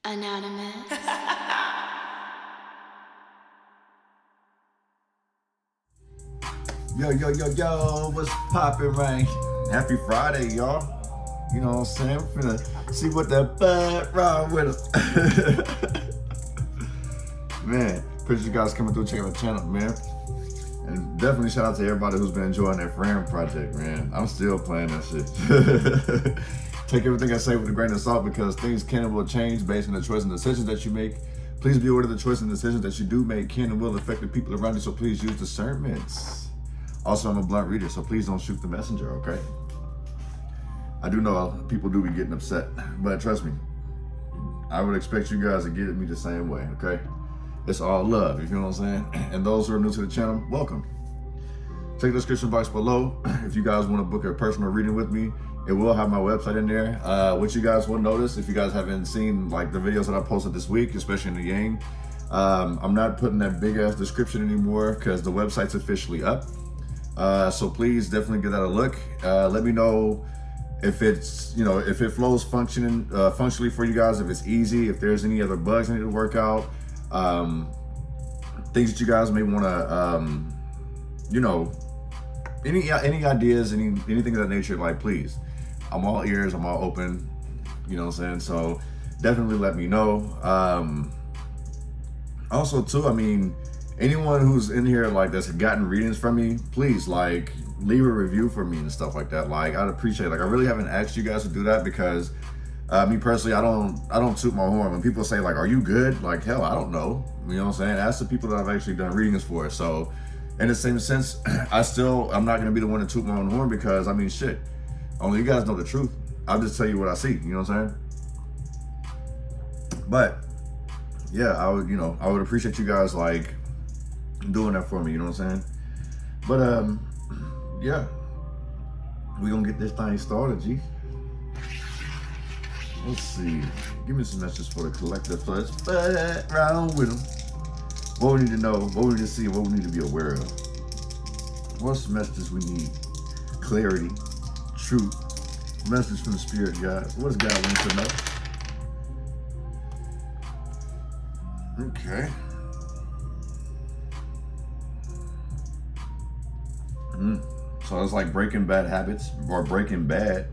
Anonymous. Yo, what's poppin', right? Happy Friday, y'all. You know what I'm saying? We're finna see what that wrong with us. Man, appreciate you guys coming through, checking out the channel, man. And definitely shout out to everybody who's been enjoying that Friend project, man. I'm still playing that shit. Take everything I say with a grain of salt because things can and will change based on the choices and decisions that you make. Please be aware of the choices and decisions that you do make can and will affect the people around you, so please use discernment. Also, I'm a blunt reader, so please don't shoot the messenger, okay? I do know people do be getting upset, but trust me, I would expect you guys to get at me the same way, okay? It's all love, you feel what I'm saying? And those who are new to the channel, welcome. Check the description box below if you guys want to book a personal reading with me. It will have my website in there. What you guys will notice, if you guys haven't seen like the videos that I posted this week, especially in the Yang, I'm not putting that big ass description anymore because the website's officially up. So please definitely give that a look. Let me know if it's, you know, if it flows functionally for you guys, if it's easy, if there's any other bugs I need to work out, things that you guys may want to, you know, any ideas, anything of that nature, like please. I'm all ears, I'm all open, you know what I'm saying? So definitely let me know. Also too, I mean, anyone who's in here like that's gotten readings from me, please like leave a review for me and stuff like that. Like I'd appreciate it. Like I really haven't asked you guys to do that because me personally, I don't toot my horn. When people say like, are you good? Like, hell, I don't know. You know what I'm saying? Ask the people that I've actually done readings for. So in the same sense, I'm not gonna be the one to toot my own horn because I mean shit. Only you guys know the truth. I'll just tell you what I see, you know what I'm saying? But yeah, I would appreciate you guys like doing that for me, you know what I'm saying? But yeah, we gonna get this thing started, G. Let's see. Give me some messages for the collective. Let's Wrong Wittem. What we need to know, what we need to see, what we need to be aware of. What's the messages we need? Clarity, truth, message from the spirit, guys. What does God want to know? Okay. So it's like breaking bad habits or breaking bad.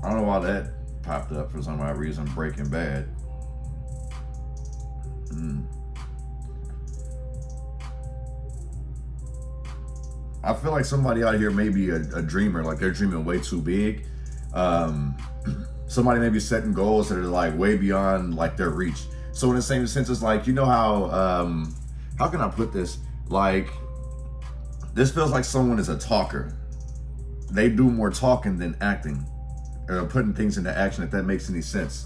I don't know why that popped up for some odd reason, breaking bad. I feel like somebody out here may be a dreamer, like they're dreaming way too big. Somebody may be setting goals that are like way beyond like their reach. So in the same sense, it's like, you know how can I put this? Like, this feels like someone is a talker. They do more talking than acting, or putting things into action, if that makes any sense.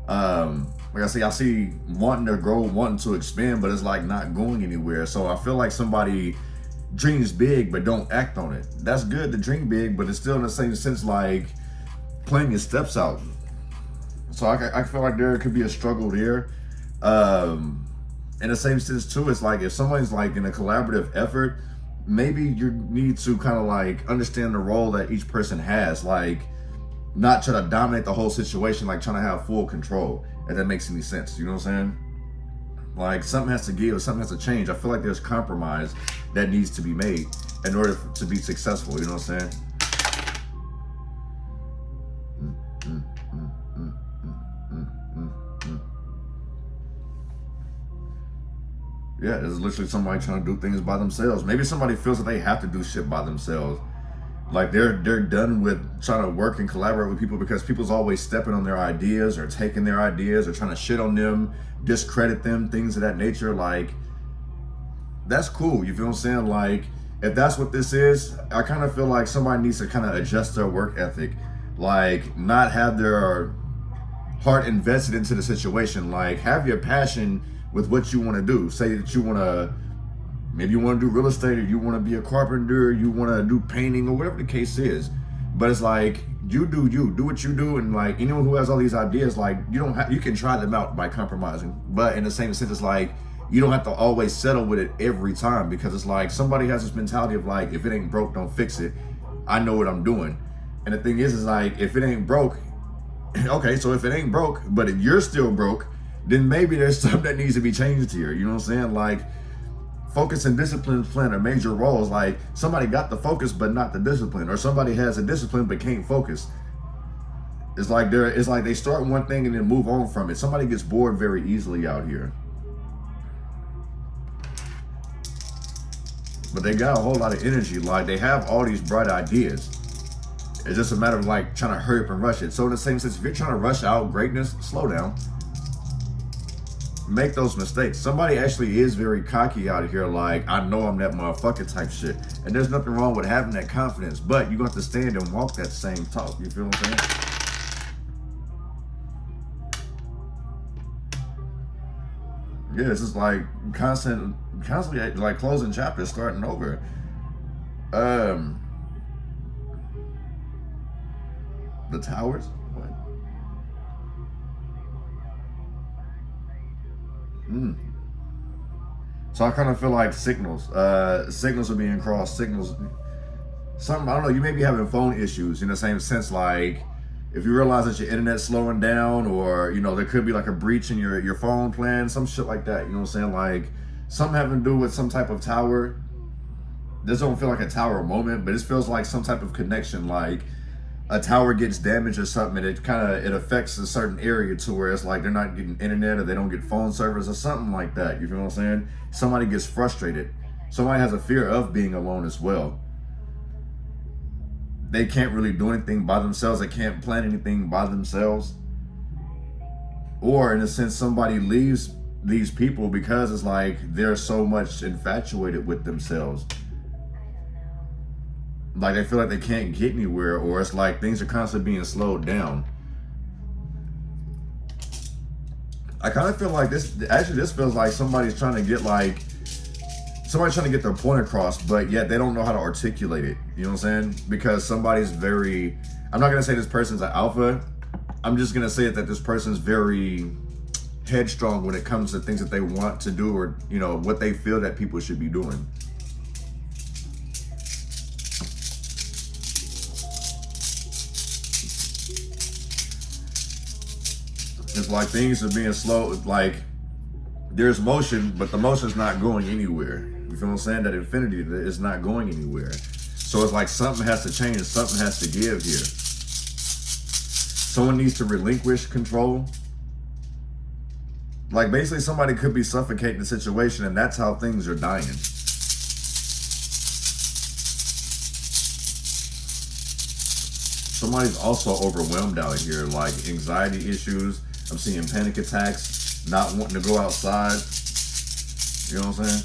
Like I see wanting to grow, wanting to expand, but it's like not going anywhere. So I feel like somebody dreams big but don't act on it. That's good to dream big, but it's still in the same sense like playing your steps out. So I feel like there could be a struggle there. In the same sense too, it's like if someone's like in a collaborative effort, maybe you need to kind of like understand the role that each person has, like not try to dominate the whole situation, like trying to have full control, if that makes any sense. You know what I'm saying? Like something has to give, something has to change. I feel like there's compromise that needs to be made in order to be successful. You know what I'm saying? Yeah, it's literally somebody trying to do things by themselves. Maybe somebody feels that they have to do shit by themselves. Like they're done with trying to work and collaborate with people because people's always stepping on their ideas or taking their ideas or trying to shit on them, discredit them, things of that nature. Like, that's cool, you feel what I'm saying? Like, if that's what this is, I kind of feel like somebody needs to kind of adjust their work ethic. Like, not have their heart invested into the situation. Like, have your passion with what you want to do. Say that you want to, maybe you want to do real estate, or you want to be a carpenter, you want to do painting, or whatever the case is. But it's like, you do what you do, and like anyone who has all these ideas, like you can try them out by compromising. But in the same sense, it's like you don't have to always settle with it every time, because it's like somebody has this mentality of like, if it ain't broke, don't fix it. I know what I'm doing. And the thing is like, if it ain't broke, Okay, so if it ain't broke, but if you're still broke, then maybe there's something that needs to be changed here. You know what I'm saying? Like, focus and discipline playing a major roles. Like, somebody got the focus but not the discipline, or somebody has a discipline but can't focus. It's like they start one thing and then move on from it. Somebody gets bored very easily out here. But they got a whole lot of energy. Like, they have all these bright ideas. It's just a matter of like trying to hurry up and rush it. So in the same sense, if you're trying to rush out greatness, slow down. Make those mistakes. Somebody actually is very cocky out here, like, I know I'm that motherfucker type shit. And there's nothing wrong with having that confidence, but you're going to have to stand and walk that same talk. You feel what I'm saying? Yeah, this is like constantly like closing chapters, starting over. The towers? What? So I kind of feel like signals. Signals are being crossed. Signals. Something, I don't know, you may be having phone issues in the same sense, like if you realize that your internet's slowing down, or, you know, there could be like a breach in your phone plan, some shit like that. You know what I'm saying? Like something having to do with some type of tower. This don't feel like a tower moment, but it feels like some type of connection, like a tower gets damaged or something, and it affects a certain area to where it's like they're not getting internet, or they don't get phone service or something like that. You feel what I'm saying? Somebody gets frustrated. Somebody has a fear of being alone as well. They can't really do anything by themselves. They can't plan anything by themselves. Or in a sense, somebody leaves these people because it's like they're so much infatuated with themselves. Like they feel like they can't get anywhere, or it's like things are constantly being slowed down. I kind of feel like this feels like somebody's trying to get their point across, but yet they don't know how to articulate it. You know what I'm saying? Because somebody's very, I'm not going to say this person's an alpha. I'm just going to say that this person's very headstrong when it comes to things that they want to do, or, you know, what they feel that people should be doing. It's like things are being slow. Like there's motion, but the motion's not going anywhere. You feel what I'm saying? That infinity is not going anywhere. So it's like something has to change. Something has to give here. Someone needs to relinquish control. Like basically somebody could be suffocating the situation, and that's how things are dying. Somebody's also overwhelmed out here, like anxiety issues. I'm seeing panic attacks, not wanting to go outside. You know what I'm saying?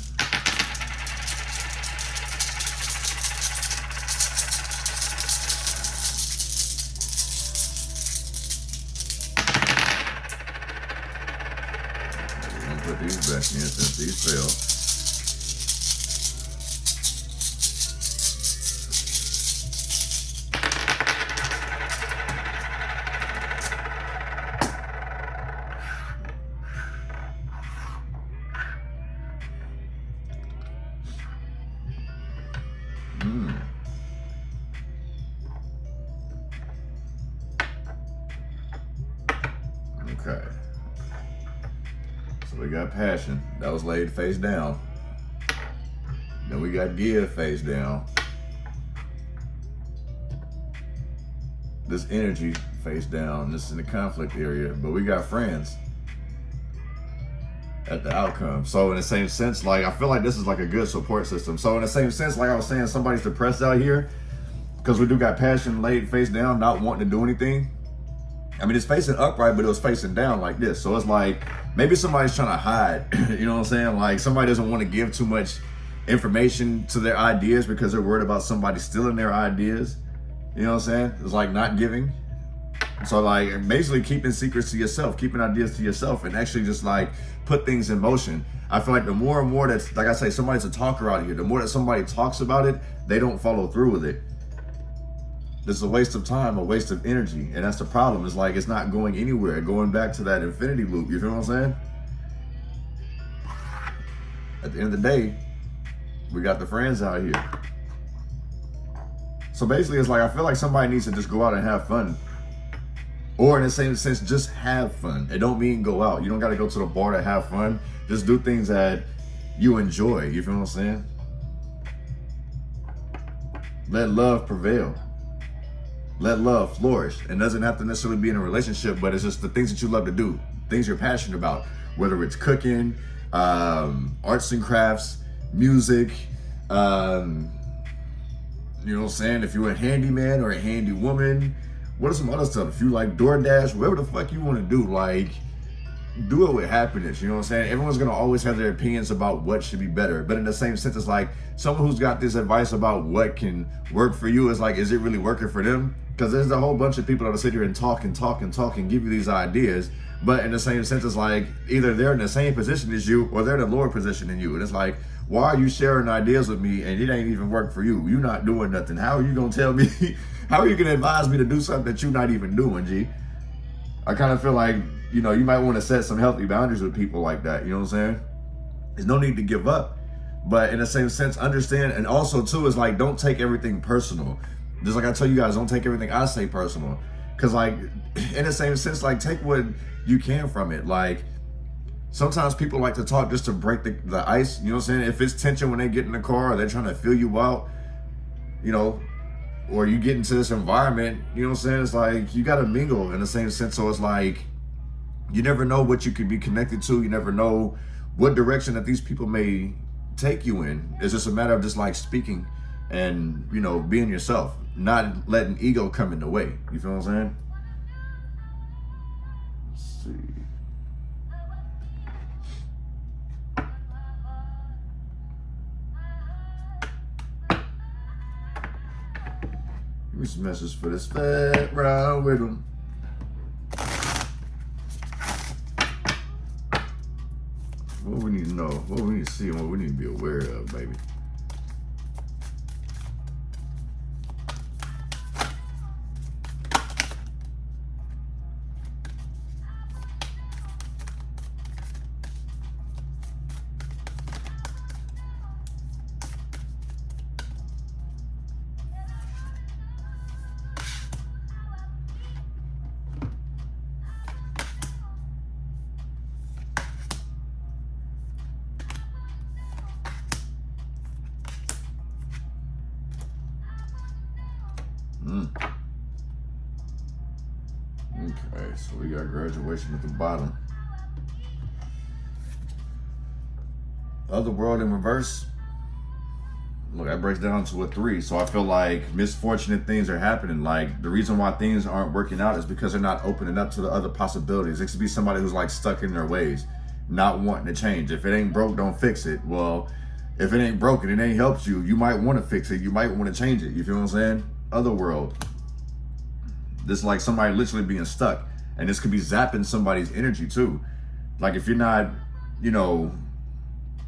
We're gonna put these back in since these failed. Okay. So we got passion. That was laid face down. Then we got give face down. This energy face down. This is in the conflict area. But we got friends at the outcome. So in the same sense, like I feel like this is like a good support system. So in the same sense, like I was saying, somebody's depressed out here because we do got passion laid face down, not wanting to do anything. I mean, it's facing upright, but it was facing down like this. So it's like maybe somebody's trying to hide. You know what I'm saying? Like somebody doesn't want to give too much information to their ideas because they're worried about somebody stealing their ideas. You know what I'm saying? It's like not giving. So like basically keeping secrets to yourself, keeping ideas to yourself, and actually just like put things in motion. I feel like the more and more that's, like I say, somebody's a talker out here, the more that somebody talks about it, they don't follow through with it. This is a waste of time, a waste of energy. And that's the problem. It's like it's not going anywhere. Going back to that infinity loop. You feel what I'm saying? At the end of the day, we got the friends out here. So basically it's like I feel like somebody needs to just go out and have fun. Or in the same sense, just have fun. It don't mean go out. You don't got to go to the bar to have fun. Just do things that you enjoy. You feel what I'm saying? Let love prevail. Let love flourish. It doesn't have to necessarily be in a relationship, but it's just the things that you love to do, things you're passionate about, whether it's cooking, arts and crafts, music, you know what I'm saying? If you're a handyman or a handy woman, what are some other stuff? If you like DoorDash, whatever the fuck you want to do, like, do it with happiness, you know what I'm saying? Everyone's gonna always have their opinions about what should be better, but in the same sense, it's like someone who's got this advice about what can work for you is like, is it really working for them? Because there's a whole bunch of people that'll sit here and talk and give you these ideas, but in the same sense, it's like either they're in the same position as you or they're in a lower position than you, and it's like, why are you sharing ideas with me and it ain't even work for you? You're not doing nothing. How are you gonna tell me? How are you gonna advise me to do something that you're not even doing, G? I kind of feel like, you know, you might want to set some healthy boundaries with people like that. You know what I'm saying? There's no need to give up. But in the same sense, understand, and also too, is like, don't take everything personal. Just like I tell you guys, don't take everything I say personal. Cause like, in the same sense, like, take what you can from it. Like, sometimes people like to talk just to break the ice. You know what I'm saying? If it's tension when they get in the car or they're trying to feel you out, you know, or you get into this environment, you know what I'm saying? It's like, you got to mingle in the same sense. So it's like, you never know what you could be connected to. You never know what direction that these people may take you in. It's just a matter of just like speaking and, you know, being yourself, not letting ego come in the way. You feel what I'm saying? Let's see. Give me some messages for this fat Wrong Wittem. What we need to know, what we need to see, and what we need to be aware of, baby. Okay, so we got graduation at the bottom. Other world in reverse. Look, that breaks down to a 3. So I feel like misfortunate things are happening. Like, the reason why things aren't working out is because they're not opening up to the other possibilities. It could be somebody who's like stuck in their ways, not wanting to change. If it ain't broke, don't fix it. Well, if it ain't broken, it ain't helped you. You might want to fix it. You might want to change it. You feel what I'm saying? Other world. This is like somebody literally being stuck. And this could be zapping somebody's energy too. Like, if you're not, you know,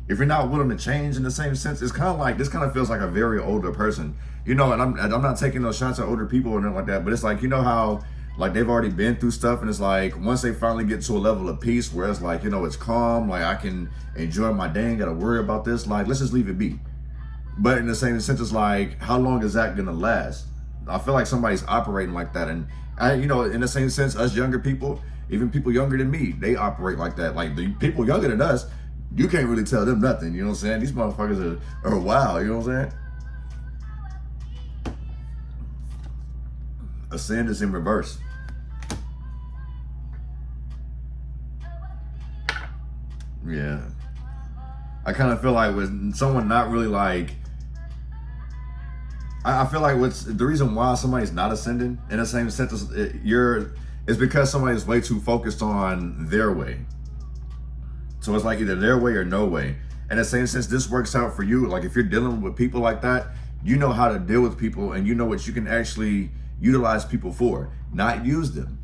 if you're not willing to change in the same sense, it's kind of like, this kind of feels like a very older person, you know, and I'm not taking those shots at older people or nothing like that, but it's like, you know how, like, they've already been through stuff, and it's like, once they finally get to a level of peace where it's like, you know, it's calm, like, I can enjoy my day, ain't gotta worry about this, like, let's just leave it be. But in the same sense, it's like, how long is that gonna last? I feel like somebody's operating like that, and I, you know, in the same sense, us younger people, even people younger than me, they operate like that. Like, the people younger than us, you can't really tell them nothing, you know what I'm saying? These motherfuckers are wild, you know what I'm saying? Ascend is in reverse. Yeah. I kind of feel like with someone not really like, I feel like what's the reason why somebody's not ascending in the same sense is it's because somebody's way too focused on their way. So it's like either their way or no way. In the same sense, this works out for you. Like, if you're dealing with people like that, you know how to deal with people, and you know what you can actually utilize people for, not use them.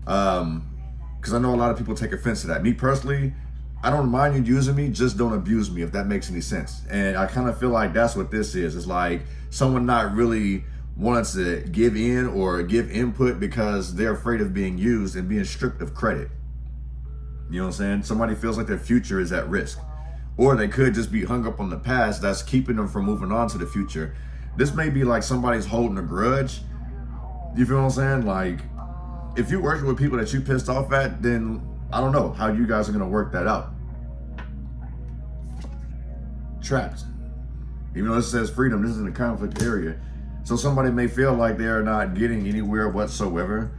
Because I know a lot of people take offense to that. Me personally, I don't mind you using me, just don't abuse me, if that makes any sense. And I kind of feel like that's what this is. It's like someone not really wanting to give in or give input because they're afraid of being used and being stripped of credit. You know what I'm saying? Somebody feels like their future is at risk. Or they could just be hung up on the past that's keeping them from moving on to the future. This may be like somebody's holding a grudge. You feel what I'm saying? Like, if you're working with people that you pissed off at, then I don't know how you guys are gonna work that out. Trapped. Even though it says freedom, this is in a conflict area. So somebody may feel like they're not getting anywhere whatsoever.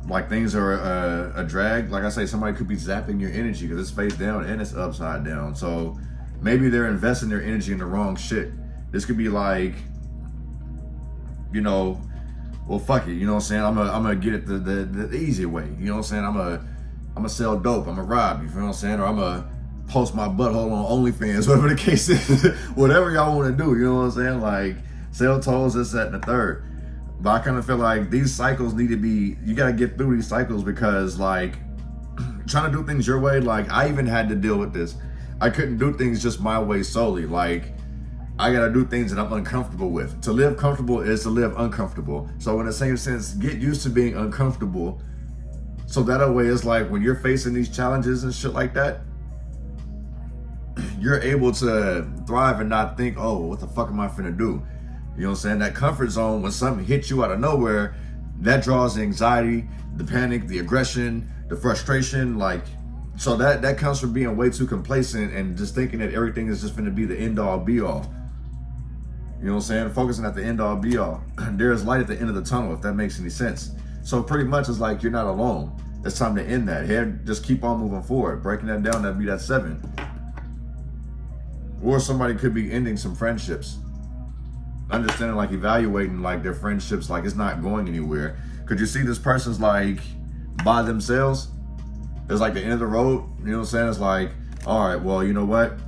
Like things are a drag. Like I say, somebody could be zapping your energy because it's face down and it's upside down. So maybe they're investing their energy in the wrong shit. This could be like, you know, well, fuck it. You know what I'm saying? I'm gonna get it the easy way. You know what I'm saying? I'm gonna sell dope. I'm gonna rob. You feel what I'm saying? Or I'm gonna post my butthole on OnlyFans, whatever the case is. Whatever y'all want to do. You know what I'm saying? Like sell toes, this, that, and the third. But I kind of feel like these cycles need to be, you got to get through these cycles because like trying to do things your way, like I even had to deal with this. I couldn't do things just my way solely. Like I got to do things that I'm uncomfortable with. To live comfortable is to live uncomfortable. So in the same sense, get used to being uncomfortable. So that way it's like when you're facing these challenges and shit like that, you're able to thrive and not think, oh, what the fuck am I finna do? You know what I'm saying? That comfort zone, when something hits you out of nowhere, that draws the anxiety, the panic, the aggression, the frustration. Like, so that comes from being way too complacent and just thinking that everything is just going to be the end all be all. You know what I'm saying? Focusing at the end all be all. There's light at the end of the tunnel, if that makes any sense. So pretty much it's like you're not alone. It's time to end that. Here, just keep on moving forward. Breaking that down, that'd be that 7. Or somebody could be ending some friendships. Understanding, like evaluating like their friendships, like it's not going anywhere. Could you see this person's like by themselves? It's like the end of the road. You know what I'm saying? It's like, all right, well, you know what?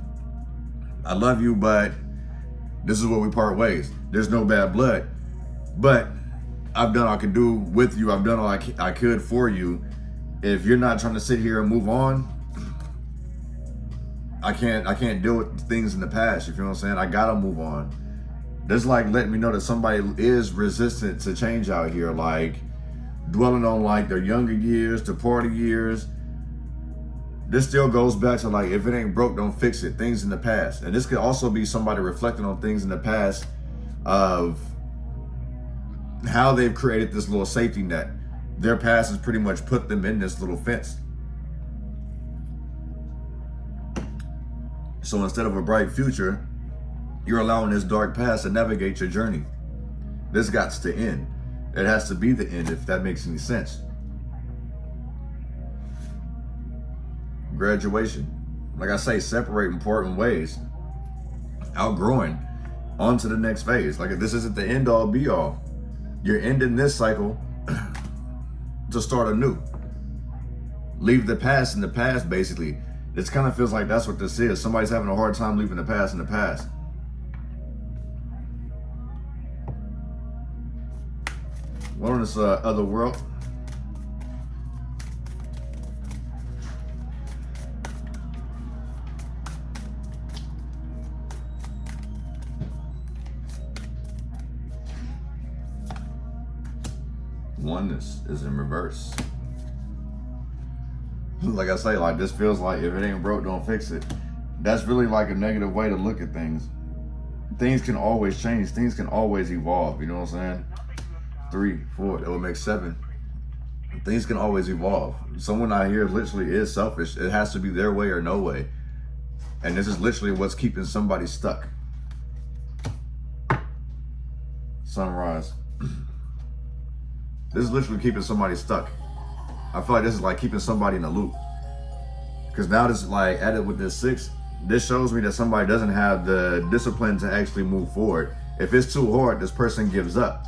I love you, but this is where we part ways. There's no bad blood, but I've done all I can do with you. I've done all I could for you. If you're not trying to sit here and move on, I can't deal with things in the past. You feel what I'm saying? I gotta move on. That's like letting me know that somebody is resistant to change out here, like dwelling on like their younger years, the party years. This still goes back to like, if it ain't broke, don't fix it. Things in the past. And this could also be somebody reflecting on things in the past of how they've created this little safety net. Their past has pretty much put them in this little fence. So instead of a bright future, you're allowing this dark past to navigate your journey. This got to end. It has to be the end, if that makes any sense. Graduation. Like I say, separate important ways. Outgrowing. On to the next phase. Like this isn't the end all be all. You're ending this cycle to start anew. Leave the past in the past, basically. This kind of feels like that's what this is. Somebody's having a hard time leaving the past in the past. What on this other world? Oneness is in reverse. Like I say, like this feels like if it ain't broke, don't fix it. That's really like a negative way to look at things. Things can always change. Things can always evolve. You know what I'm saying? 3, 4, that would make 7. Things can always evolve. Someone out here literally is selfish. It has to be their way or no way. And this is literally what's keeping somebody stuck. Sunrise. This is literally keeping somebody stuck. I feel like this is like keeping somebody in a loop. Because now this is like added with this 6. This shows me that somebody doesn't have the discipline to actually move forward. If it's too hard, this person gives up,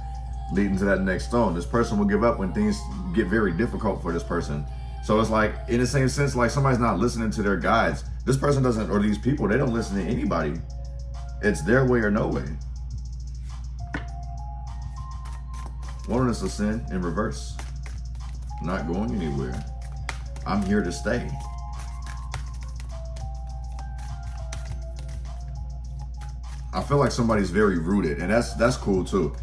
leading to that next stone. This person will give up when things get very difficult for this person. So it's like, in the same sense, like somebody's not listening to their guides. This person doesn't, or these people, they don't listen to anybody. It's their way or no way. Wilderness of sin in reverse. Not going anywhere. I'm here to stay. I feel like somebody's very rooted, and that's cool too.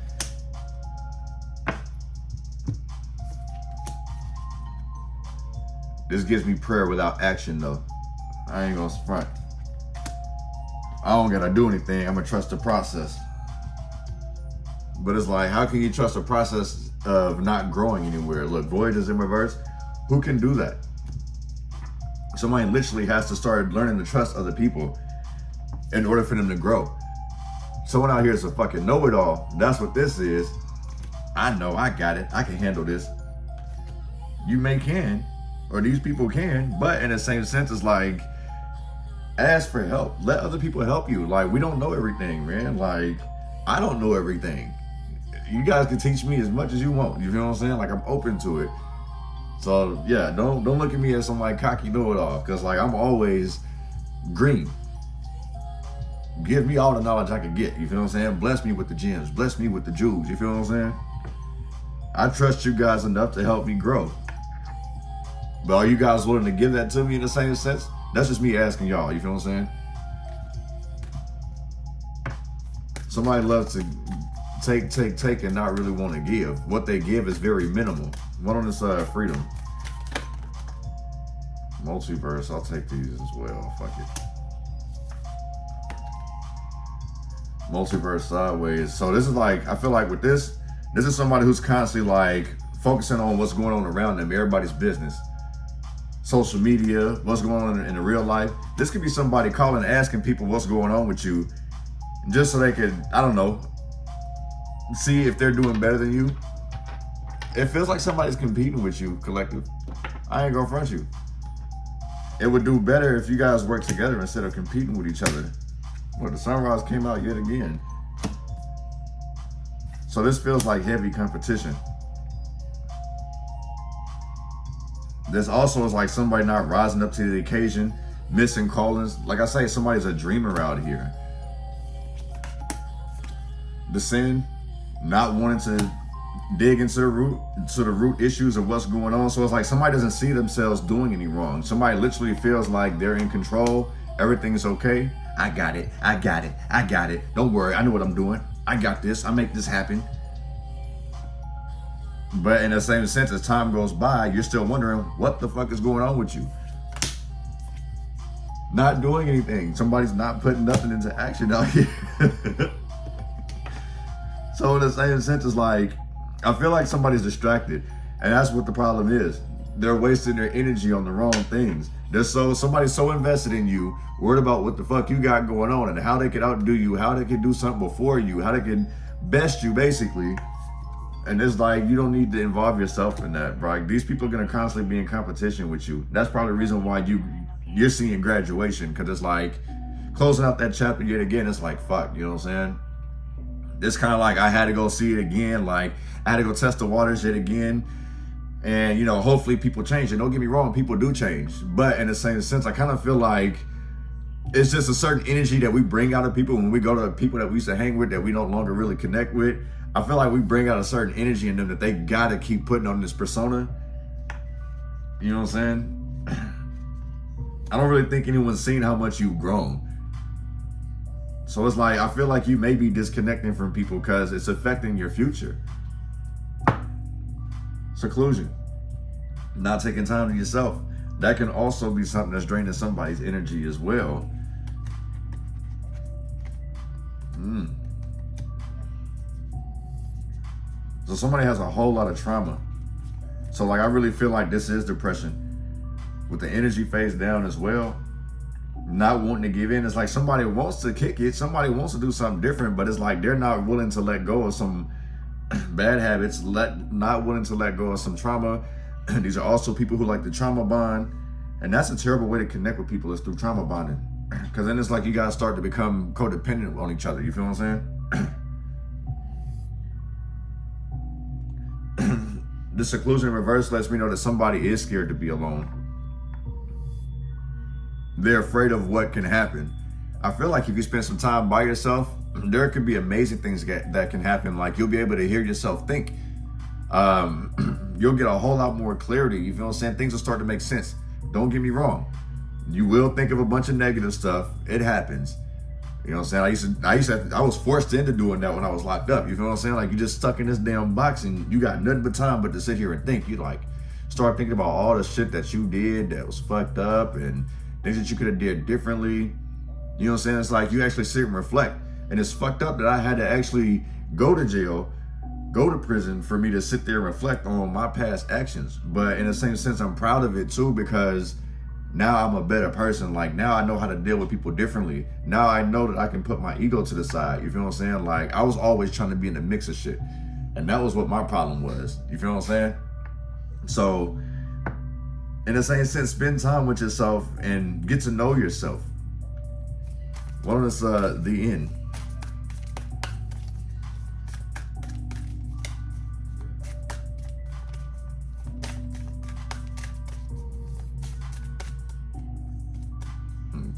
This gives me prayer without action though. I ain't gonna front. I don't gotta do anything. I'm gonna trust the process. But it's like, how can you trust the process of not growing anywhere. Look, void is in reverse. Who can do that? Somebody literally has to start learning to trust other people in order for them to grow. Someone out here is a fucking know-it-all. That's what this is. I know, I got it. I can handle this. You can, or these people can, but in the same sense, it's like, ask for help. Let other people help you. Like, we don't know everything, man. Like, I don't know everything. You guys can teach me as much as you want. You know what I'm saying? Like, I'm open to it. So yeah, don't look at me as some like cocky know-it-all, because like I'm always green. Give me all the knowledge I can get. You feel what I'm saying? Bless me with the gems. Bless me with the jewels. You feel what I'm saying? I trust you guys enough to help me grow. But are you guys willing to give that to me in the same sense? That's just me asking y'all. You feel what I'm saying? Somebody loves to take and not really want to give. What they give is very minimal. One on this freedom. Multiverse, I'll take these as well. Fuck it. Multiverse sideways. So this is like, I feel like with this is somebody who's constantly like focusing on what's going on around them, everybody's business. Social media, what's going on in the real life. This could be somebody calling, asking people what's going on with you, just so they could, I don't know, see if they're doing better than you. It feels like somebody's competing with you, collective. I ain't gonna front you. It would do better if you guys work together instead of competing with each other. Well, the sunrise came out yet again. So this feels like heavy competition. This also is like somebody not rising up to the occasion, missing callings. Like I say, somebody's a dreamer out here. The sin, not wanting to dig into the root issues of what's going on. So it's like somebody doesn't see themselves doing any wrong. Somebody literally feels like they're in control. Everything's okay. I got it. I got it. I got it. Don't worry. I know what I'm doing. I got this. I make this happen. But in the same sense, as time goes by, you're still wondering what the fuck is going on with you. Not doing anything. Somebody's not putting nothing into action out here. So in the same sense, it's like, I feel like somebody's distracted, and that's what the problem is. They're wasting their energy on the wrong things. Somebody's so invested in you, worried about what the fuck you got going on and how they can outdo you, how they can do something before you, how they can best you, basically. And it's like, you don't need to involve yourself in that, bro. These people are gonna constantly be in competition with you. That's probably the reason why you're seeing graduation, because it's like closing out that chapter yet again. It's like, fuck, you know what I'm saying? It's kind of like I had to go see it again. Like I had to go test the waters yet again. And, you know, hopefully people change. And don't get me wrong, people do change. But in the same sense, I kind of feel like it's just a certain energy that we bring out of people when we go to people that we used to hang with that we no longer really connect with. I feel like we bring out a certain energy in them that they got to keep putting on this persona. You know what I'm saying? I don't really think anyone's seen how much you've grown. So it's like, I feel like you may be disconnecting from people because it's affecting your future. Seclusion. Not taking time to yourself. That can also be something that's draining somebody's energy as well. So somebody has a whole lot of trauma. So like, I really feel like this is depression. With the energy phase down as well. Not wanting to give in. It's like somebody wants to kick it. Somebody wants to do something different, but it's like they're not willing to let go of some bad habits, not willing to let go of some trauma. These are also people who like the trauma bond. And that's a terrible way to connect with people, is through trauma bonding. Because then it's like you guys start to become codependent on each other. You feel what I'm saying? The seclusion in reverse lets me know that somebody is scared to be alone. They're afraid of what can happen. I feel like if you spend some time by yourself, there could be amazing things that can happen. Like you'll be able to hear yourself think. You'll get a whole lot more clarity. You feel what I'm saying? Things will start to make sense. Don't get me wrong. You will think of a bunch of negative stuff. It happens. You know what I'm saying? I was forced into doing that when I was locked up. You feel what I'm saying? Like you just stuck in this damn box and you got nothing but time but to sit here and think. You like start thinking about all the shit that you did that was fucked up and things that you could have did differently. You know what I'm saying? It's like you actually sit and reflect. And it's fucked up that I had to actually go to jail go to prison for me to sit there and reflect on my past actions. But in the same sense, I'm proud of it too, because now I'm a better person. Like, now I know how to deal with people differently. Now I know that I can put my ego to the side. You feel what I'm saying? Like, I was always trying to be in the mix of shit. And that was what my problem was. You feel what I'm saying? So, in the same sense, spend time with yourself and get to know yourself. What is the end?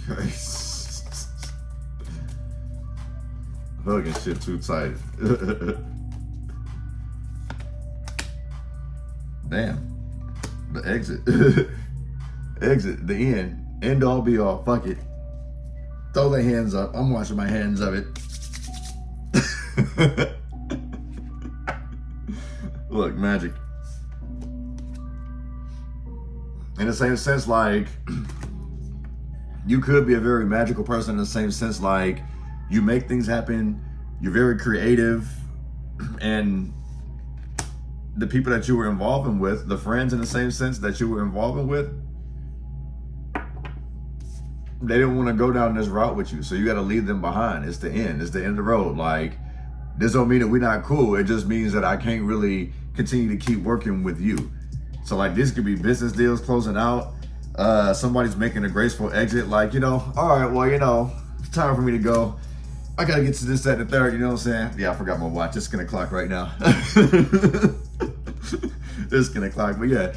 Okay. Hugging shit too tight. Damn. The exit. Exit. The end. End all be all. Fuck it. Throw their hands up. I'm washing my hands of it. Look, magic. In the same sense, like, you could be a very magical person in the same sense, like, you make things happen, you're very creative, and the people that you were involving with, the friends in the same sense that you were involving with, they didn't want to go down this route with you, so you got to leave them behind. It's the end. It's the end of the road. Like, this don't mean that we're not cool. It just means that I can't really continue to keep working with you. So, like, this could be business deals closing out. Somebody's making a graceful exit. Like, you know, all right, well, you know, it's time for me to go. I got to get to this, that, and the third. You know what I'm saying? Yeah, I forgot my watch. It's going to clock right now. It's going to clock. But, yeah.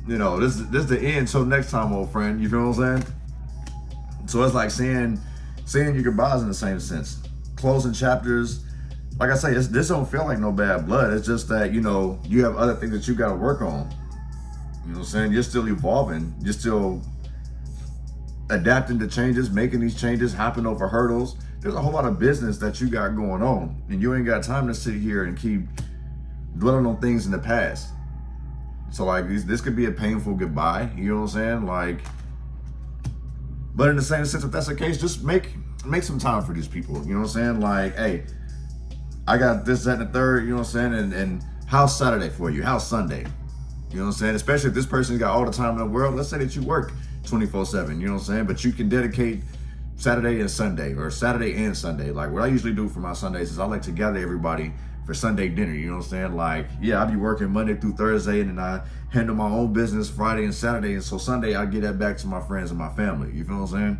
You know, this is the end. So next time, old friend. You feel what I'm saying? So it's like saying your goodbyes in the same sense. Closing chapters. Like I say, this don't feel like no bad blood. It's just that, you know, you have other things that you got to work on. You know what I'm saying? You're still evolving. You're still adapting to changes, making these changes, hopping over hurdles. There's a whole lot of business that you got going on. And you ain't got time to sit here and keep dwelling on things in the past. So, like, this could be a painful goodbye, you know what I'm saying? Like, but in the same sense, if that's the case, just make some time for these people, you know what I'm saying? Like, hey, I got this, that, and the third, you know what I'm saying? And how's Saturday for you? How's Sunday? You know what I'm saying? Especially if this person's got all the time in the world. Let's say that you work 24/7, you know what I'm saying? But you can dedicate Saturday and Sunday, or Saturday and Sunday. Like, what I usually do for my Sundays is I like to gather everybody for Sunday dinner, you know what I'm saying? Like, yeah, I be working Monday through Thursday, and then I handle my own business Friday and Saturday, and so Sunday I get that back to my friends and my family, you feel what I'm saying?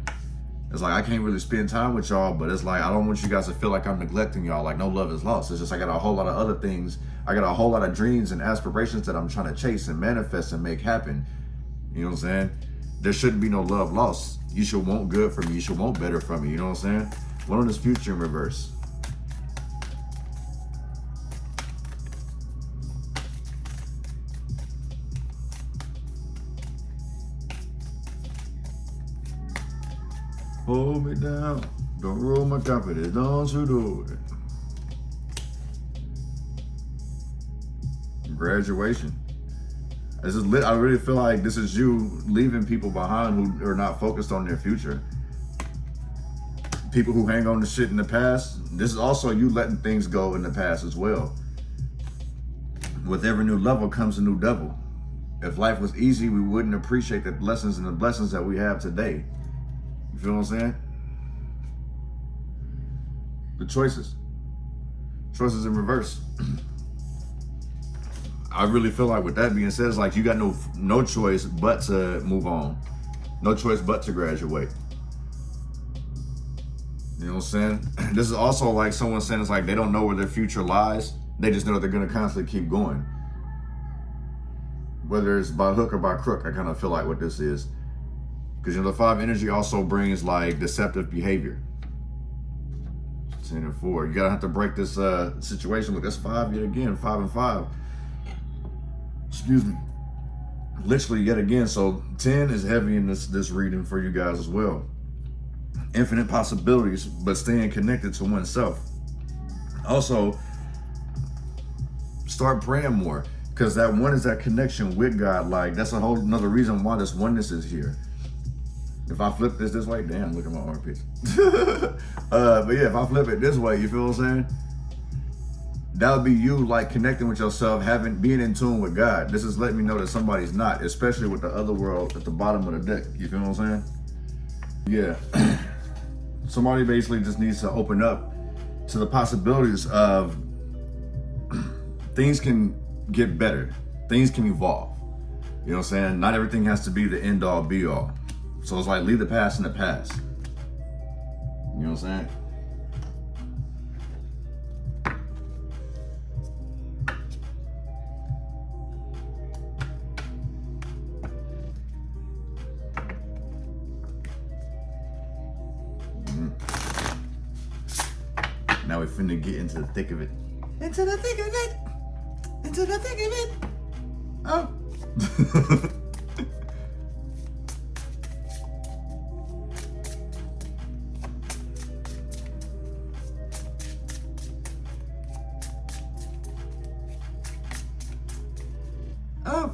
It's like, I can't really spend time with y'all, but it's like, I don't want you guys to feel like I'm neglecting y'all, like no love is lost. It's just I got a whole lot of other things. I got a whole lot of dreams and aspirations that I'm trying to chase and manifest and make happen, you know what I'm saying? There shouldn't be no love lost. You should want good for me. You should want better from me, you know what I'm saying? What on this future in reverse? Hold me down, don't ruin my confidence, don't you do it. Graduation. This is lit. I really feel like this is you leaving people behind who are not focused on their future. People who hang on to shit in the past. This is also you letting things go in the past as well. With every new level comes a new devil. If life was easy, we wouldn't appreciate the lessons and the blessings that we have today. You feel what I'm saying? The choices. Choices in reverse. I really feel like with that being said, it's like you got no choice but to move on. No choice but to graduate. You know what I'm saying? This is also like someone saying it's like they don't know where their future lies. They just know they're going to constantly keep going. Whether it's by hook or by crook, I kind of feel like what this is. Because, you know, the 5 energy also brings, like, deceptive behavior. 10 and 4. You got to have to break this situation. Look, that's 5 yet again. 5 and 5. Excuse me. Literally yet again. So, 10 is heavy in this reading for you guys as well. Infinite possibilities, but staying connected to oneself. Also, start praying more. Because that one is that connection with God. Like, that's a whole another reason why this oneness is here. If I flip this way, damn, look at my armpits. But yeah, if I flip it this way, you feel what I'm saying? that would be you like connecting with yourself, being in tune with God. This is letting me know that somebody's not, especially with the other world at the bottom of the deck. You feel what I'm saying? Yeah. Somebody basically just needs to open up to the possibilities of things can get better. Things can evolve. You know what I'm saying? Not everything has to be the end all be all. So it's like leave the past in the past. You know what I'm saying? Now we're finna get into the thick of it. Into the thick of it. Into the thick of it. Oh. Oh.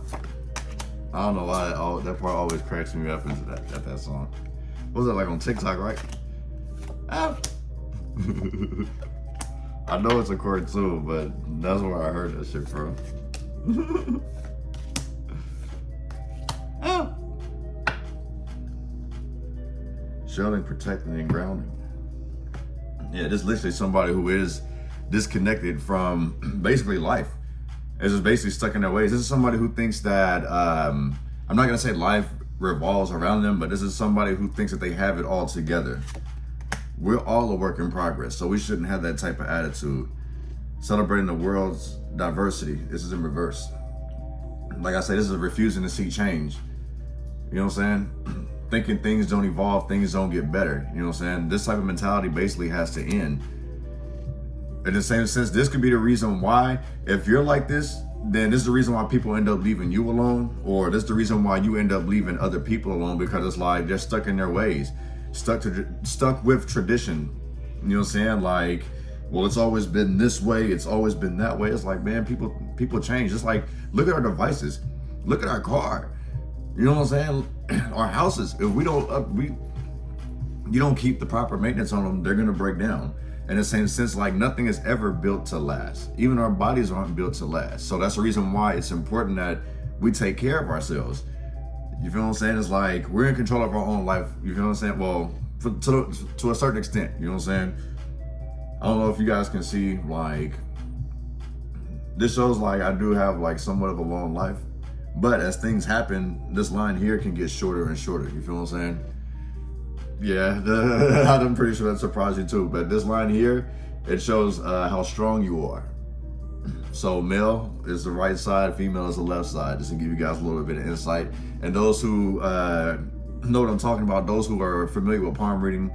I don't know why that part always cracks me up into that song. What was that, like on TikTok, right? Oh. I know it's a cartoon, but that's where I heard that shit from. Oh. Shielding, protecting, and grounding. Yeah, this is literally somebody who is disconnected from basically life. It's just basically stuck in their ways. This is somebody who thinks that, I'm not gonna say life revolves around them, but this is somebody who thinks that they have it all together. We're all a work in progress, so we shouldn't have that type of attitude. Celebrating the world's diversity. This is in reverse. Like I said, this is refusing to see change. You know what I'm saying? Thinking things don't evolve, things don't get better. You know what I'm saying? This type of mentality basically has to end. In the same sense, this could be the reason why, if you're like this, then this is the reason why people end up leaving you alone, or this is the reason why you end up leaving other people alone, because it's like they're stuck in their ways. Stuck with tradition. You know what I'm saying? Like, well, it's always been this way, it's always been that way. It's like, man, people change. It's like, look at our devices, look at our car. You know what I'm saying? Our houses, if we don't you don't keep the proper maintenance on them, they're gonna break down. In the same sense, like nothing is ever built to last. Even our bodies aren't built to last. So that's the reason why it's important that we take care of ourselves. You feel what I'm saying? It's like we're in control of our own life. You feel what I'm saying? Well, to a certain extent, you know what I'm saying? I don't know if you guys can see, like, this shows like I do have like somewhat of a long life, but as things happen, this line here can get shorter and shorter. You feel what I'm saying? Yeah, I'm pretty sure that surprised you too, but this line here, it shows how strong you are. So male is the right side, female is the left side, just to give you guys a little bit of insight. And those who know what I'm talking about, those who are familiar with palm reading,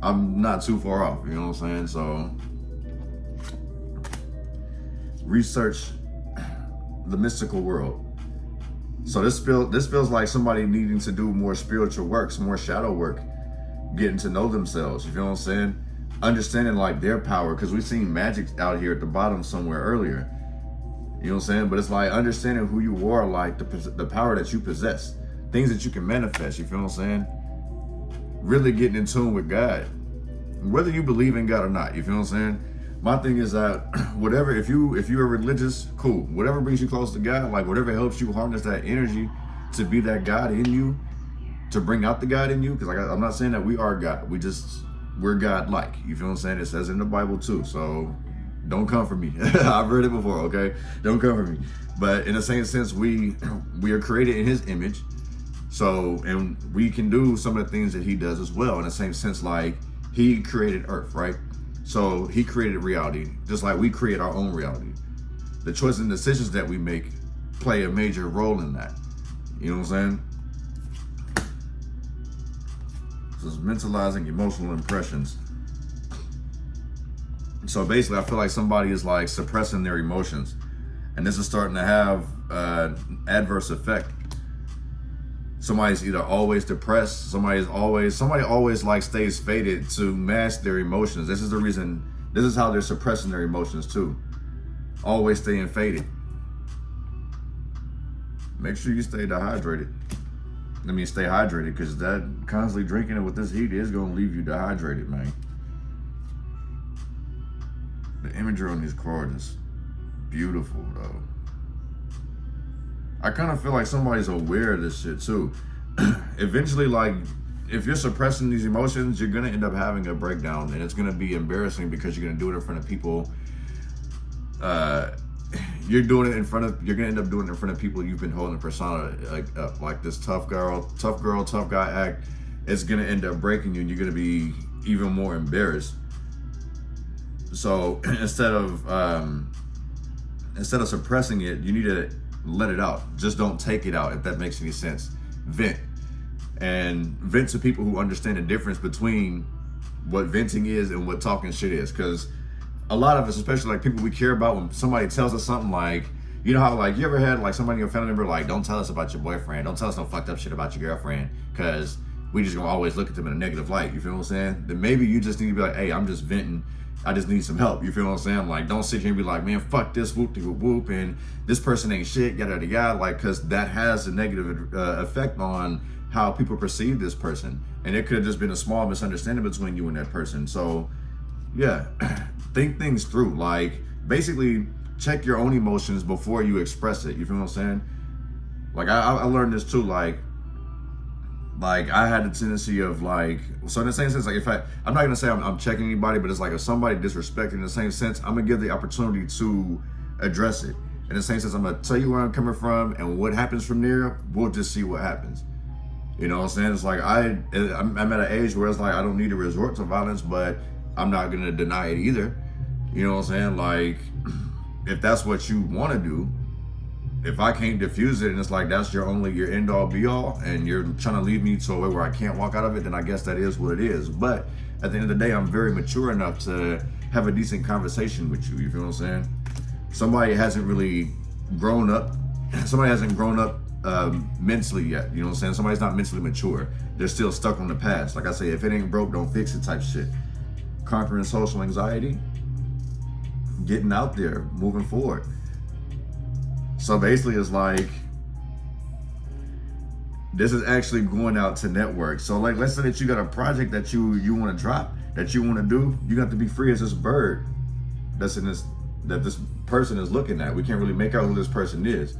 I'm not too far off, you know what I'm saying? So research the mystical world. So this feels like somebody needing to do more spiritual work, some more shadow work, getting to know themselves, you feel what I'm saying? Understanding like their power, because we've seen magic out here at the bottom somewhere earlier. You know what I'm saying? But it's like understanding who you are, like the power that you possess, things that you can manifest, you feel what I'm saying? Really getting in tune with God, whether you believe in God or not, you feel what I'm saying? My thing is that whatever, if you're religious, cool. Whatever brings you close to God, like whatever helps you harness that energy to be that God in you, to bring out the God in you, because like I'm not saying that we are God, we're God-like, you feel what I'm saying? It says in the Bible too, so don't come for me. I've read it before, okay? Don't come for me. But in the same sense, we are created in his image, so, and we can do some of the things that he does as well, in the same sense, like he created Earth, right? So he created reality, just like we create our own reality. The choices and decisions that we make play a major role in that, you know what I'm saying? So it's mentalizing emotional impressions. So basically, I feel like somebody is like suppressing their emotions, and this is starting to have an adverse effect. Somebody's either always depressed, somebody always like stays faded to mask their emotions. This is the reason, this is how they're suppressing their emotions too. Always staying faded. Make sure you stay dehydrated. I mean, stay hydrated, because that constantly drinking it with this heat is gonna leave you dehydrated, man. The imagery on these cards is beautiful though. I kind of feel like somebody's aware of this shit too. Eventually, like, if you're suppressing these emotions, you're gonna end up having a breakdown, and it's gonna be embarrassing because you're gonna do it in front of people. You're gonna end up doing it in front of people you've been holding a persona like this tough girl, tough guy act. It's gonna end up breaking you, and you're gonna be even more embarrassed. So instead of suppressing it, you need to let it out. Just don't take it out, if that makes any sense. Vent. And vent to people who understand the difference between what venting is and what talking shit is. Because a lot of us, especially like people we care about, when somebody tells us something like, you know how like you ever had like somebody in your family member like, don't tell us about your boyfriend, don't tell us no fucked up shit about your girlfriend, because we just gonna always look at them in a negative light. You feel what I'm saying? Then maybe you just need to be like, hey, I'm just venting, I just need some help. You feel what I'm saying? Like, don't sit here and be like, man, fuck this, whoop de whoop, and this person ain't shit, yada yada yada. Like, because that has a negative effect on how people perceive this person, and it could have just been a small misunderstanding between you and that person. So yeah, think things through. Like, basically check your own emotions before you express it. You feel what I'm saying? Like, I learned this too. Like I had the tendency of like, so in the same sense, like if I'm not gonna say I'm checking anybody, but it's like if somebody disrespecting, in the same sense, I'm gonna give the opportunity to address it. In the same sense, I'm gonna tell you where I'm coming from, and what happens from there, we'll just see what happens. You know what I'm saying? It's like I'm at an age where it's like I don't need to resort to violence, but I'm not gonna deny it either. You know what I'm saying? Like, if that's what you want to do, if I can't diffuse it and it's like that's your end all be all, and you're trying to lead me to a way where I can't walk out of it, then I guess that is what it is. But at the end of the day, I'm very mature enough to have a decent conversation with you. You feel what I'm saying? Somebody hasn't really grown up. Somebody hasn't grown up mentally yet. You know what I'm saying? Somebody's not mentally mature. They're still stuck on the past. Like I say, if it ain't broke, don't fix it type shit. Conquering social anxiety, getting out there, moving forward. So basically it's like, this is actually going out to network. So like, let's say that you got a project that you want to drop, that you want to do, you got to be free as this bird that's in this, that this person is looking at. We can't really make out who this person is.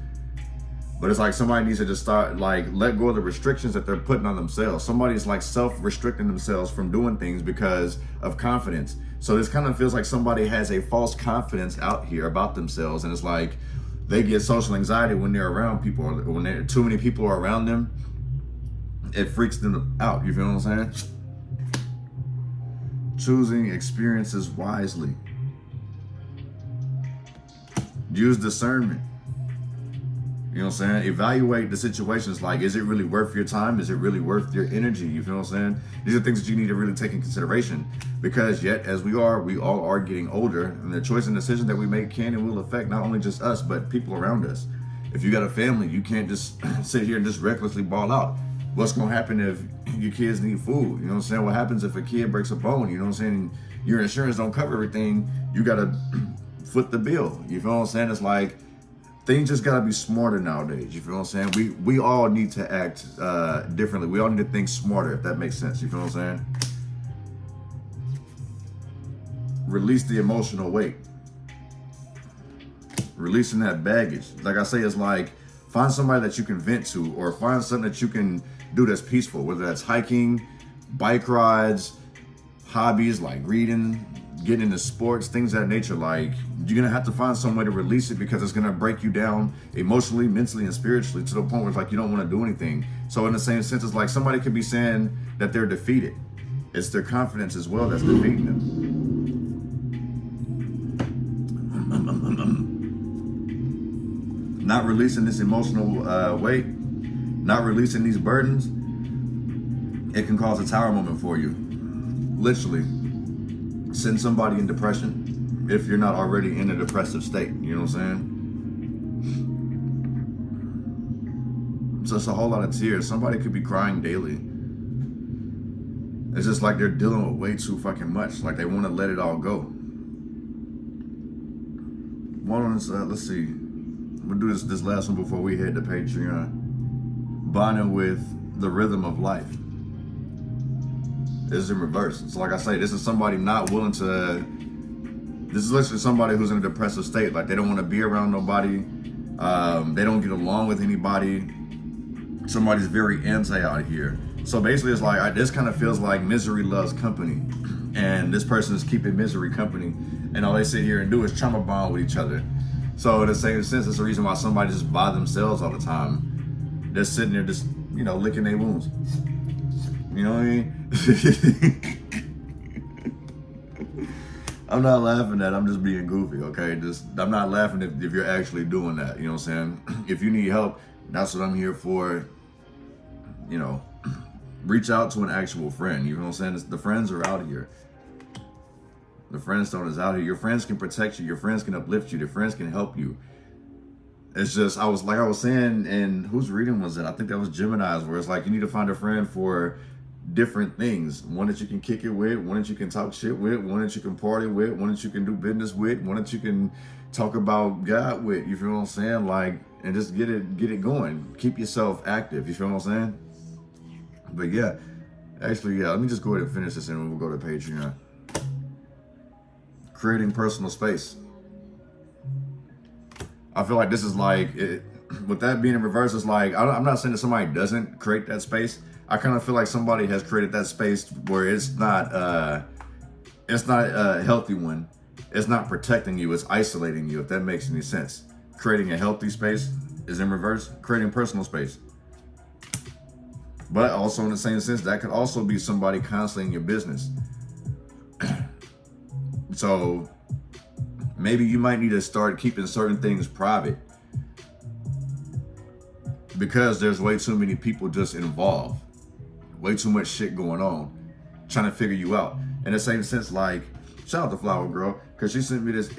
But it's like somebody needs to just start, like, let go of the restrictions that they're putting on themselves. Somebody's like self-restricting themselves from doing things because of confidence. So this kind of feels like somebody has a false confidence out here about themselves. And it's like, they get social anxiety when they're around people, or when too many people are around them. It freaks them out. You feel what I'm saying? Choosing experiences wisely. Use discernment. You know what I'm saying? Evaluate the situations. Like, is it really worth your time? Is it really worth your energy? You feel what I'm saying? These are things that you need to really take in consideration, because yet, as we all are getting older, and the choice and decision that we make can and will affect not only just us, but people around us. If you got a family, you can't just sit here and just recklessly ball out. What's going to happen if your kids need food? You know what I'm saying? What happens if a kid breaks a bone? You know what I'm saying? Your insurance don't cover everything. You got to foot the bill. You feel what I'm saying? It's like, things just gotta be smarter nowadays. You feel what I'm saying? We all need to act differently. We all need to think smarter, if that makes sense. You feel what I'm saying? Release the emotional weight. Releasing that baggage. Like I say, it's like, find somebody that you can vent to, or find something that you can do that's peaceful, whether that's hiking, bike rides, hobbies like reading, getting into sports, things of that nature. Like, you're gonna have to find some way to release it, because it's gonna break you down emotionally, mentally, and spiritually, to the point where it's like you don't want to do anything. So in the same sense, it's like somebody could be saying that they're defeated. It's their confidence as well that's defeating them. Not releasing this emotional weight, not releasing these burdens, it can cause a tower moment for you. Literally send somebody in depression if you're not already in a depressive state. You know what I'm saying? So it's a whole lot of tears. Somebody could be crying daily. It's just like they're dealing with way too fucking much. Like, they want to let it all go. One on this, let's see. We'll do this last one before we head to Patreon. Bonding with the rhythm of life. This is in reverse. It's like I say, this is somebody not willing to This is literally somebody who's in a depressive state. Like they don't want to be around nobody. They don't get along with anybody. Somebody's very anti out here. So basically it's like, this kind of feels like misery loves company. And this person is keeping misery company. And all they sit here and do is trauma bond with each other. So in the same sense, it's the reason why somebody just by themselves all the time. They're sitting there just, you know, licking their wounds. You know what I mean? I'm not laughing at it, I'm just being goofy, okay? I'm not laughing if you're actually doing that, you know what I'm saying? If you need help, that's what I'm here for. You know, reach out to an actual friend, you know what I'm saying? The friends are out here. The friend stone is out here. Your friends can protect you. Your friends can uplift you. Your friends can help you. It's just, I was saying, and whose reading was it? I think that was Gemini's, where it's like you need to find a friend for different things. One that you can kick it with, one that you can talk shit with, one that you can party with, one that you can do business with, one that you can talk about God with, you feel what I'm saying? Like, and just get it going. Keep yourself active, you feel what I'm saying? But yeah, actually, yeah, let me just go ahead and finish this and we'll go to Patreon. Creating personal space. I feel like this is like, with that being in reverse, it's like, I'm not saying that somebody doesn't create that space. I kind of feel like somebody has created that space where it's not a healthy one. It's not protecting you, it's isolating you, if that makes any sense. Creating a healthy space is in reverse, creating personal space. But also in the same sense, that could also be somebody constantly in your business. So maybe you might need to start keeping certain things private because there's way too many people just involved. Way too much shit going on, trying to figure you out. In the same sense, like, shout out to Flower Girl, because she sent me this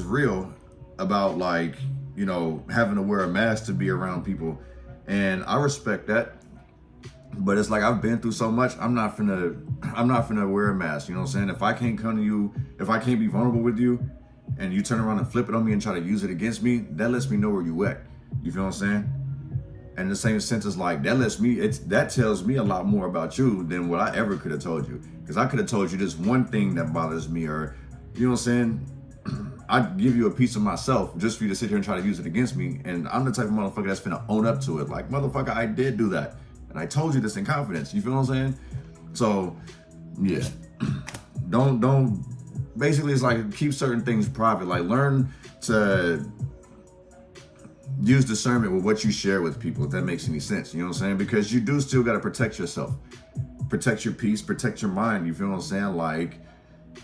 reel about, like, you know, having to wear a mask to be around people. And I respect that. But it's like, I've been through so much, I'm not finna wear a mask, you know what I'm saying? If I can't come to you, if I can't be vulnerable with you, and you turn around and flip it on me and try to use it against me, that lets me know where you at. You feel what I'm saying? And in the same sense, it's like, that tells me a lot more about you than what I ever could have told you. Because I could have told you this one thing that bothers me, or, you know what I'm saying? I'd give you a piece of myself just for you to sit here and try to use it against me. And I'm the type of motherfucker that's finna own up to it. Like, motherfucker, I did do that. And I told you this in confidence. You feel what I'm saying? So, yeah. Don't, basically it's like, keep certain things private. Like, learn to use discernment with what you share with people, if that makes any sense, you know what I'm saying? Because you do still got to protect yourself, protect your peace, protect your mind, you feel what I'm saying? Like,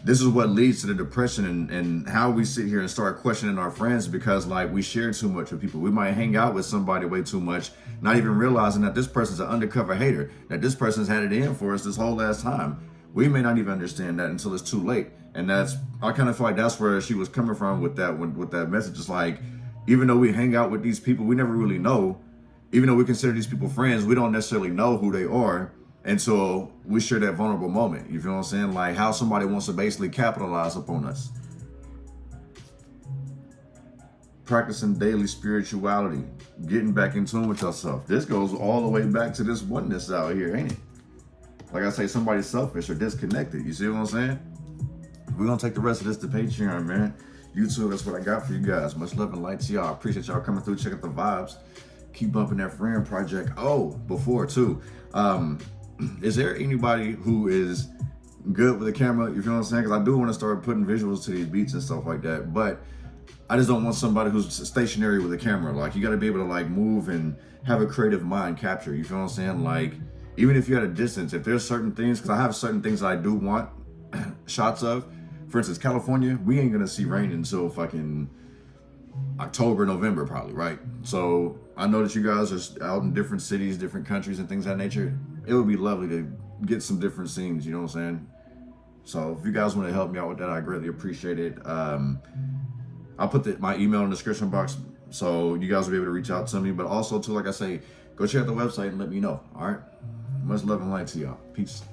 this is what leads to the depression and how we sit here and start questioning our friends, because like we share too much with people. We might hang out with somebody way too much, not even realizing that this person's an undercover hater, that this person's had it in for us this whole last time. We may not even understand that until it's too late. And I kind of feel like that's where she was coming from with that message. It's like, even though we hang out with these people, we never really know. Even though we consider these people friends, we don't necessarily know who they are until we share that vulnerable moment. You feel what I'm saying? Like how somebody wants to basically capitalize upon us. Practicing daily spirituality, getting back in tune with yourself. This goes all the way back to this oneness out here, ain't it? Like I say, somebody's selfish or disconnected. You see what I'm saying? We're going to take the rest of this to Patreon, man. YouTube, that's what I got for you guys. Much love and light to y'all. Appreciate y'all coming through, checking the vibes. Keep bumping that friend project. Oh, before too, is there anybody who is good with the camera? You feel what I'm saying? Because I do want to start putting visuals to these beats and stuff like that. But I just don't want somebody who's stationary with a camera. Like, you got to be able to like move and have a creative mind capture. You feel what I'm saying? Like, even if you're at a distance, if there's certain things, because I have certain things that I do want shots of. For instance, California, we ain't gonna see rain until fucking October, November probably, right? So I know that you guys are out in different cities, different countries and things of that nature. It would be lovely to get some different scenes, you know what I'm saying? So if you guys want to help me out with that, I greatly appreciate it. I'll put my email in the description box so you guys will be able to reach out to me. But also too, like I say, go check out the website and let me know, all right? Much love and light to y'all. Peace.